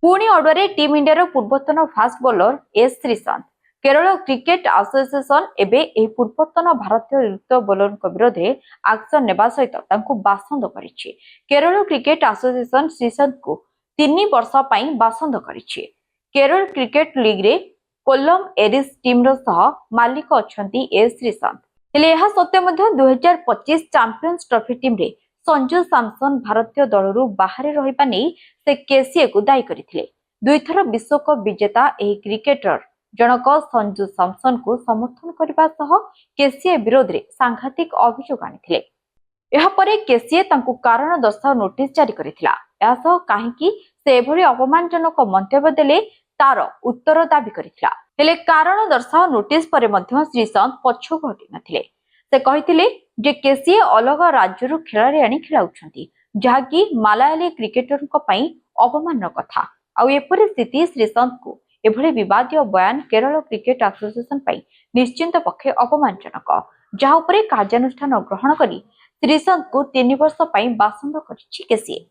पुणी अड़ुआ team India पूर्वतन fast bowler S Sreesanth Kerala cricket association एवं पूर्वतन भारतीय द्रुत बोलर विरोध में एक्शन नेबा सहित बासंद करिछि। केरल क्रिकेट एसोसिएशन श्रीशांत को 3 वर्ष पई बासंद करिछि। केरल क्रिकेट लीग रे कोल्लम एरिस टीम रो सह मालिक अछंती एस श्रीशांत। हेले यह सत्य मध्य 2025 चैंपियंस ट्रॉफी टीम रे संजू सैमसन भारतीय दलरू बाहर रहिबा नै से केसीए को दायी करथिले। दुईथर विश्वकप विजेता एही क्रिकेटर जनक संजू सैमसन को समर्थन करबा सह केसीए विरोध रे सांघातिक अभियोग आनिथिले। एहा परे केसीए तांकु कारण दर्शाओ नोटिस जारी करथिला। एहा सह काहेकि से एभली अपमानजनक मंतव्य देले तार उत्तर दाबी करथिला। हेले कारण दर्शाओ नोटिस परे मध्य श्रीशांत पछु घटी नथिले। से कहिथिले जे केसीए अलग राज्यरू खेलाड़ी आनी खेलाउछंती, जहाकि मालायाली क्रिकेटरଙ୍କ ପାଇଁ अपमानर कथा। आउ एपरि स्थिति श्रीशांत को एभली विवादीय बयान केरल क्रिकेट एसोसिएशन ପାଇଁ निश्चिंत पक्षे अपमानजनक, जहा उपरे कार्यानुष्ठान ग्रहण करी श्रीशांत को 3 वर्ष ପାଇଁ बासंद କରିଛି केसीए।